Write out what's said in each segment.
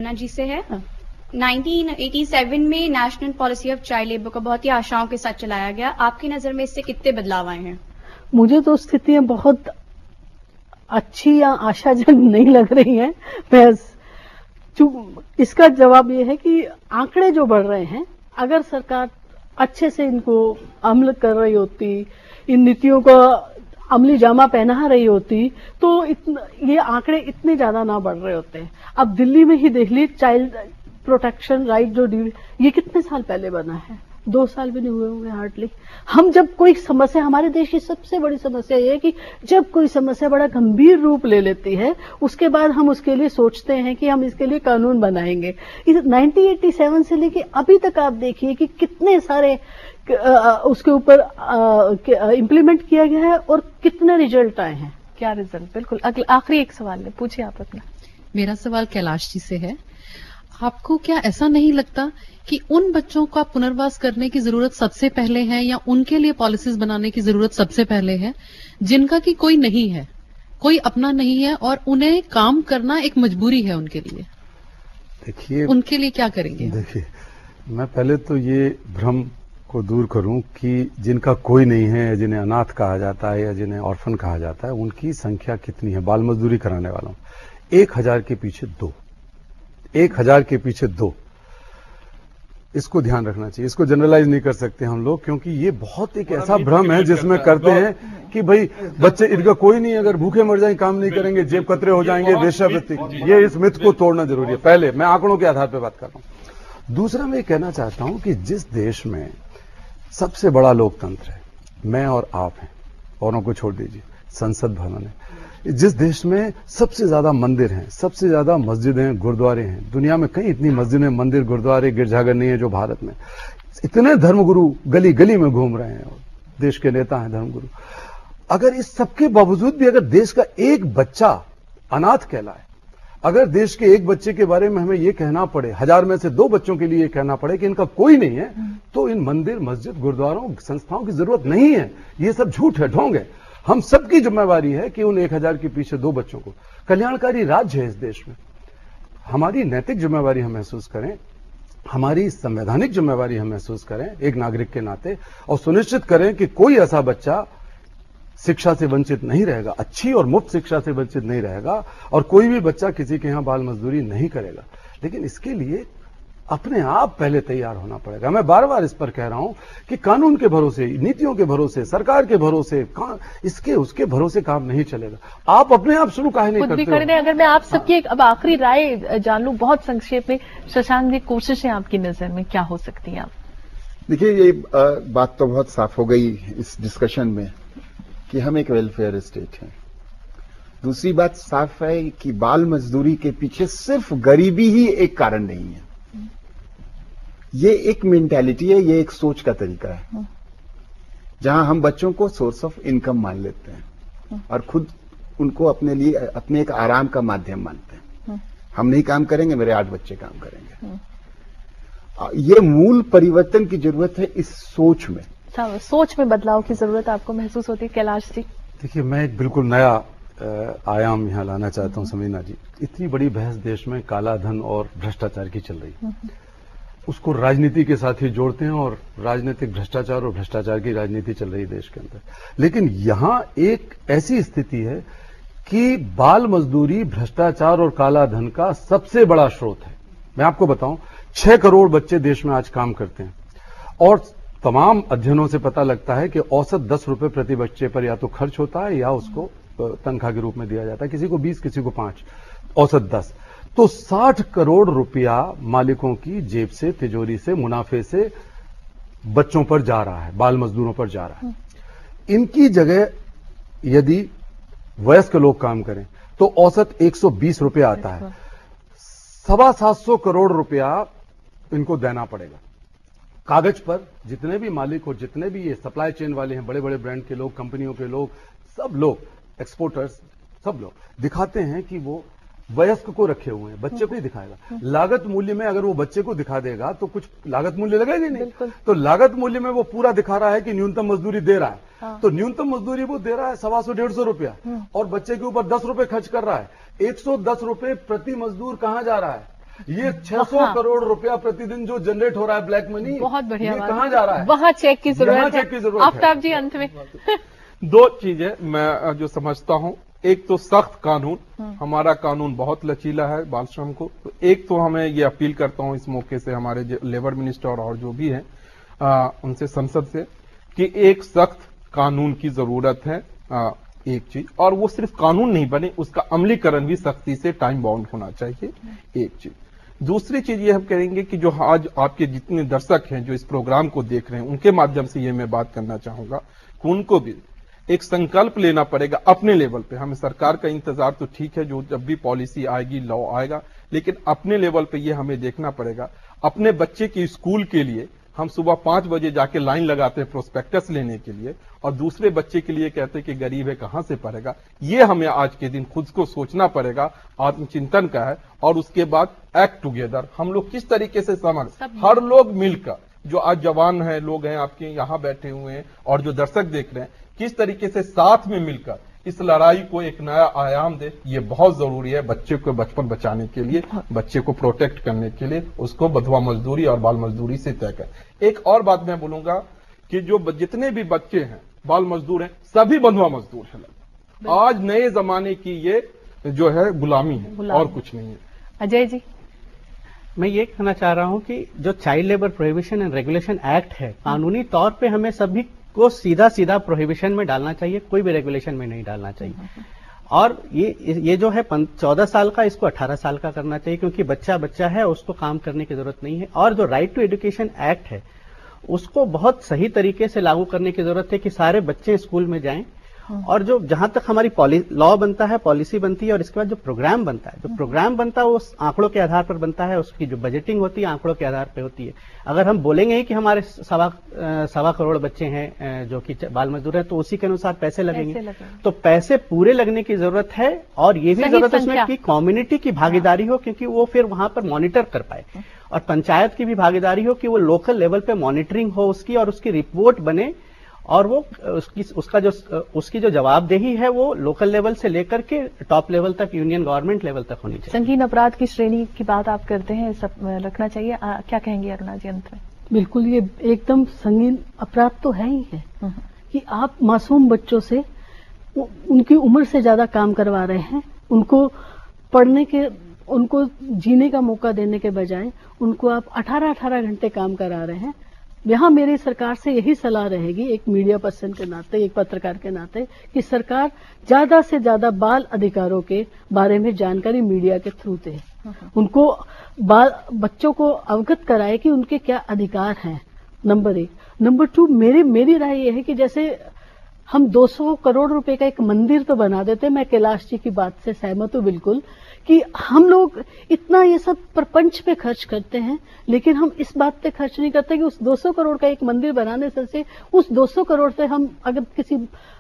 समीना जी से है। 1987 में national policy of child labour को बहुत ही आशाओं के साथ चलाया गया। आपकी नजर में इससे कितने बदलाव आए हैं? मुझे तो स्थितियां बहुत अच्छी या आशाजनक नहीं लग रही हैं। इसका जवाब ये है कि आंकड़े जो बढ़ रहे हैं, अगर सरकार अच्छे से इनको अमल कर रही होती, इन नीतियों का अमली जामा पहना रही होती, तो ये आंकड़े इतने ज्यादा ना बढ़ रहे होते। अब दिल्ली में ही देख ली, चाइल्ड प्रोटेक्शन राइट जो ये कितने साल पहले बना है, 2 साल भी नहीं हुए होंगे हार्डली। हम जब कोई समस्या, हमारे देश की सबसे बड़ी समस्या ये है कि जब कोई समस्या बड़ा गंभीर रूप ले लेती है, उसके बाद हम उसके लिए सोचते हैं कि हम इसके लिए कानून बनाएंगे। 1987 से लेके अभी तक आप देखिए कि कितने सारे उसके ऊपर इम्प्लीमेंट किया गया है और कितने रिजल्ट आए हैं। क्या रिजल्ट? बिल्कुल। आखिरी एक सवाल है, पूछिए आप अपना। मेरा सवाल कैलाश जी से है। आपको क्या ऐसा नहीं लगता कि उन बच्चों का पुनर्वास करने की जरूरत सबसे पहले है, या उनके लिए पॉलिसीज बनाने की जरूरत सबसे पहले है, जिनका कि कोई नहीं है, कोई अपना नहीं है और उन्हें काम करना एक मजबूरी है उनके लिए? देखिए, उनके लिए क्या करेंगे? देखिए, मैं पहले तो ये भ्रम को दूर करूं कि जिनका कोई नहीं है, जिन्हें अनाथ कहा जाता है या जिन्हें ऑर्फन कहा जाता है, उनकी संख्या कितनी है बाल मजदूरी कराने वालों? 1000 के पीछे 2, 1000 के पीछे 2। इसको ध्यान रखना चाहिए। इसको जनरलाइज नहीं कर सकते हम लोग, क्योंकि ये बहुत एक ऐसा भ्रम है जिसमें करते हैं कि भाई बच्चे, इनका कोई नहीं, अगर भूखे मर जाएं, काम नहीं करेंगे, जेब कतरे हो जाएंगे, वेश्यावृत्ति। ये इस मिथ को तोड़ना जरूरी है। पहले मैं आंकड़ों के आधार पर बात कर रहा हूं। दूसरा, मैं ये कहना चाहता हूं कि जिस देश में सबसे बड़ा लोकतंत्र है, मैं और आप हैं, औरों को छोड़ दीजिए, संसद भवन है, जिस देश में सबसे ज्यादा मंदिर हैं, सबसे ज्यादा मस्जिदें, गुरुद्वारे हैं, दुनिया में कहीं इतनी मस्जिदें, मंदिर, गुरुद्वारे, गिरजाघर नहीं है जो भारत में। इतने धर्मगुरु गली गली में घूम रहे हैं और देश के नेता हैं धर्मगुरु। अगर इस सबके बावजूद भी अगर देश का एक बच्चा अनाथ कहलाए, अगर देश के एक बच्चे के बारे में हमें यह कहना पड़े, 1000 में से 2 बच्चों के लिए यह कहना पड़े कि इनका कोई नहीं है, तो इन मंदिर, मस्जिद, गुरुद्वारों, संस्थाओं की जरूरत नहीं है। ये सब झूठ है, ढोंग है। हम सबकी जिम्मेवारी है कि उन 1000 के पीछे 2 बच्चों को, कल्याणकारी राज्य है इस देश में, हमारी नैतिक जिम्मेवारी हम महसूस करें, हमारी संवैधानिक जिम्मेवारी हम महसूस करें एक नागरिक के नाते, और सुनिश्चित करें कि कोई ऐसा बच्चा शिक्षा से वंचित नहीं रहेगा, अच्छी और मुफ्त शिक्षा से वंचित नहीं रहेगा, और कोई भी बच्चा किसी के यहां बाल मजदूरी नहीं करेगा। लेकिन इसके लिए अपने आप पहले तैयार होना पड़ेगा। मैं बार बार इस पर कह रहा हूं कि कानून के भरोसे, नीतियों के भरोसे, सरकार के भरोसे, इसके उसके भरोसे काम नहीं चलेगा। आप अपने आप शुरू काहे नहीं करते हो? अगर मैं आप सबकी एक अब आखिरी राय जान लूं बहुत संक्षेप में, शशांक जी, कोशिशें आपकी नजर में क्या हो सकती हैं? आप देखिए, ये बात तो बहुत साफ हो गई इस डिस्कशन में कि हम एक वेलफेयर स्टेट हैं। दूसरी बात साफ है कि बाल मजदूरी के पीछे सिर्फ गरीबी ही एक कारण नहीं है। ये एक मेंटालिटी है, ये एक सोच का तरीका है, जहां हम बच्चों को सोर्स ऑफ इनकम मान लेते हैं और खुद उनको अपने लिए अपने एक आराम का माध्यम मानते हैं। हम नहीं काम करेंगे, मेरे 8 बच्चे काम करेंगे। ये मूल परिवर्तन की जरूरत है इस सोच में। सोच में बदलाव की जरूरत आपको महसूस होती है कैलाश जी? देखिए, मैं एक बिल्कुल नया आयाम यहां लाना चाहता हूं समीना जी। इतनी बड़ी बहस देश में काला धन और भ्रष्टाचार की चल रही है, उसको राजनीति के साथ ही जोड़ते हैं और राजनीतिक भ्रष्टाचार और भ्रष्टाचार की राजनीति चल रही है देश के अंदर। लेकिन यहां एक ऐसी स्थिति है कि बाल मजदूरी भ्रष्टाचार और काला धन का सबसे बड़ा स्रोत है। मैं आपको बताऊं, 6 करोड़ बच्चे देश में आज काम करते हैं और तमाम अध्ययनों से पता लगता है कि औसत 10 रुपए प्रति बच्चे पर या तो खर्च होता है या उसको तनख्वाह के रूप में दिया जाता है। किसी को 20, किसी को 5, औसत 10। तो 60 करोड़ रुपया मालिकों की जेब से, तिजोरी से, मुनाफे से बच्चों पर जा रहा है, बाल मजदूरों पर जा रहा है। इनकी जगह यदि वयस्क लोग काम करें तो औसत 120 रुपया आता है। 750 करोड़ रुपया इनको देना पड़ेगा। कागज पर जितने भी मालिक और जितने भी ये सप्लाई चेन वाले हैं, बड़े बड़े ब्रांड के लोग, कंपनियों के लोग, सब लोग, एक्सपोर्टर्स, सब लोग दिखाते हैं कि वो वयस्क को रखे हुए हैं, बच्चे को ही दिखाएगा। लागत मूल्य में अगर वो बच्चे को दिखा देगा तो कुछ लागत मूल्य लगेगा नहीं। तो लागत मूल्य में वो पूरा दिखा रहा है कि न्यूनतम मजदूरी दे रहा है। तो न्यूनतम मजदूरी वो दे रहा है 125-150 रुपया और बच्चे के ऊपर 10 रुपए खर्च कर रहा है। 110 रुपए प्रति मजदूर कहां जा रहा है? ये 600 करोड़ रुपया प्रतिदिन जो जनरेट हो रहा है ब्लैक मनी, बहुत बढ़िया ये बात। कहाँ जा रहा है? वहाँ चेक की यहाँ जरूरत चेक की है। जरूरत है। आफ्ताब जी अंत में दो चीजें मैं जो समझता हूं, एक तो सख्त कानून, हमारा कानून बहुत लचीला है बाल श्रम को, तो एक तो हमें ये अपील करता हूं इस मौके से हमारे लेबर मिनिस्टर और जो भी हैं उनसे, संसद से, कि एक सख्त कानून की जरूरत है, एक चीज, और वो सिर्फ कानून नहीं बने, उसका अमलीकरण भी सख्ती से टाइम बाउंड होना चाहिए, एक चीज। दूसरी चीज ये हम कहेंगे कि जो आज आपके जितने दर्शक हैं जो इस प्रोग्राम को देख रहे हैं, उनके माध्यम से ये मैं बात करना चाहूंगा कि उनको भी एक संकल्प लेना पड़ेगा अपने लेवल पे। हमें सरकार का इंतजार तो ठीक है, जो जब भी पॉलिसी आएगी, लॉ आएगा, लेकिन अपने लेवल पे ये हमें देखना पड़ेगा। अपने बच्चे के स्कूल के लिए हम सुबह 5 बजे जाके लाइन लगाते हैं प्रोस्पेक्टस लेने के लिए, और दूसरे बच्चे के लिए कहते हैं कि गरीब है कहां से पढ़ेगा। ये हमें आज के दिन खुद को सोचना पड़ेगा, आत्मचिंतन का है, और उसके बाद एक्ट टुगेदर। हम लोग किस तरीके से हर लोग मिलकर, जो आज जवान हैं लोग हैं आपके यहाँ बैठे हुए हैं और जो दर्शक देख रहे हैं, किस तरीके से साथ में मिलकर इस लड़ाई को एक नया आयाम दे, ये बहुत जरूरी है बच्चे को बचपन बचाने के लिए, बच्चे को प्रोटेक्ट करने के लिए, उसको बंधुआ मजदूरी और बाल मजदूरी से तय कर। एक और बात मैं बोलूंगा कि जो जितने भी बच्चे हैं बाल मजदूर हैं, सभी बंधुआ मजदूर हैं। आज नए जमाने की ये जो है गुलामी है और कुछ नहीं है। अजय जी, मैं ये कहना चाह रहा हूं कि जो child labour prohibition and regulation act है, कानूनी तौर पे हमें सभी को सीधा सीधा प्रोहिबिशन में डालना चाहिए, कोई भी रेगुलेशन में नहीं डालना चाहिए। और ये जो है 14 साल का, इसको 18 साल का करना चाहिए, क्योंकि बच्चा बच्चा है, उसको काम करने की जरूरत नहीं है। और जो राइट टू एजुकेशन एक्ट है, उसको बहुत सही तरीके से लागू करने की जरूरत है कि सारे बच्चे स्कूल में जाएं, और जो जहां तक हमारी लॉ बनता है, पॉलिसी बनती है, और इसके बाद जो प्रोग्राम बनता है, वो उस आंकड़ों के आधार पर बनता है, उसकी जो बजटिंग होती है आंकड़ों के आधार पर होती है। अगर हम बोलेंगे ही कि हमारे 1.25 करोड़ बच्चे हैं जो कि बाल मजदूर हैं, तो उसी के अनुसार पैसे लगेंगे। तो पैसे पूरे लगने की जरूरत है, और ये भी जरूरत है उसमें कि कम्युनिटी की भागीदारी हो, क्योंकि वो फिर वहां पर मॉनिटर कर पाए, और पंचायत की भी भागीदारी हो कि वो लोकल लेवल पे मॉनिटरिंग हो उसकी, और उसकी रिपोर्ट बने, और वो उसकी जो जवाबदेही है वो लोकल लेवल से लेकर के टॉप लेवल तक, यूनियन गवर्नमेंट लेवल तक होनी चाहिए। संगीन अपराध की श्रेणी की बात आप करते हैं, सब रखना चाहिए, क्या कहेंगे अरुणा जी अंत में? बिल्कुल, ये एकदम संगीन अपराध तो है ही है कि आप मासूम बच्चों से उनकी उम्र से ज्यादा काम करवा रहे हैं, उनको पढ़ने के, उनको जीने का मौका देने के बजाय उनको आप 18-18 घंटे काम करा रहे हैं। यहाँ मेरी सरकार से यही सलाह रहेगी, एक मीडिया पर्सन के नाते, एक पत्रकार के नाते, कि सरकार ज्यादा से ज्यादा बाल अधिकारों के बारे में जानकारी मीडिया के थ्रू दे, उनको बच्चों को अवगत कराए कि उनके क्या अधिकार हैं, नंबर 1। नंबर 2, मेरी राय यह है कि जैसे हम 200 करोड़ रुपए का एक मंदिर तो बना देते, मैं कैलाश जी की बात से सहमत हूं बिल्कुल, कि हम लोग इतना ये सब प्रपंच पे खर्च करते हैं, लेकिन हम इस बात पे खर्च नहीं करते कि उस 200 करोड़ का एक मंदिर बनाने से उस 200 करोड़ से हम अगर किसी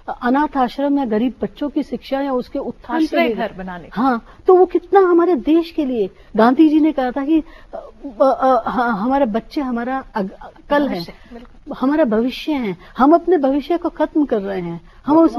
अनाथ आश्रम या गरीब बच्चों की शिक्षा या उसके उत्थान के लिए घर बनाने, हाँ, तो वो कितना हमारे देश के लिए। गांधी जी ने कहा था कि हमारे बच्चे हमारा कल है, हमारा भविष्य है, हम अपने भविष्य को खत्म कर रहे हैं, हम उस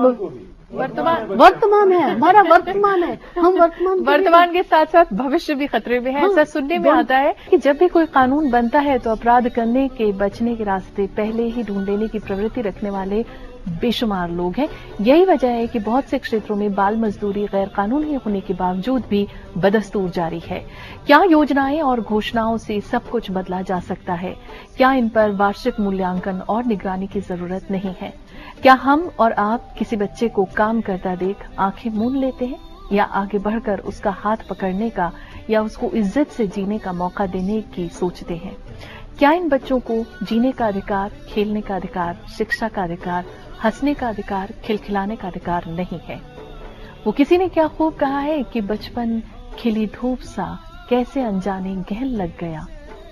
वर्तमान है, हमारा वर्तमान है, हम वर्तमान के साथ साथ भविष्य भी खतरे में है। ऐसा सुनने में आता है कि जब भी कोई कानून बनता है तो अपराध करने के, बचने के रास्ते पहले ही ढूंढ लेने की प्रवृत्ति रखने वाले बेशुमार लोग हैं। यही वजह है कि बहुत से क्षेत्रों में बाल मजदूरी गैर कानूनी होने के बावजूद भी बदस्तूर जारी है। क्या योजनाएं और घोषणाओं से सब कुछ बदला जा सकता है? क्या इन पर वार्षिक मूल्यांकन और निगरानी की जरूरत नहीं है? क्या हम और आप किसी बच्चे को काम करता देख आंखें मूंद लेते हैं, या आगे बढ़कर उसका हाथ पकड़ने का या उसको इज्जत से जीने का मौका देने की सोचते हैं? क्या इन बच्चों को जीने का अधिकार, खेलने का अधिकार, शिक्षा का अधिकार, हंसने का अधिकार, खिलखिलाने का अधिकार नहीं है? वो किसी ने क्या खूब कहा है कि बचपन खिली धूप सा कैसे अनजाने गहन लग गया,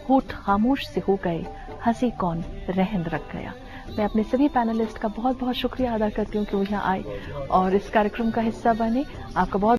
होठ खामोश से हो गए, हंसी कौन रहन रख गया। मैं अपने सभी पैनलिस्ट का बहुत बहुत शुक्रिया अदा करती हूँ कि वो यहाँ आए और इस कार्यक्रम का हिस्सा बने। आपका बहुत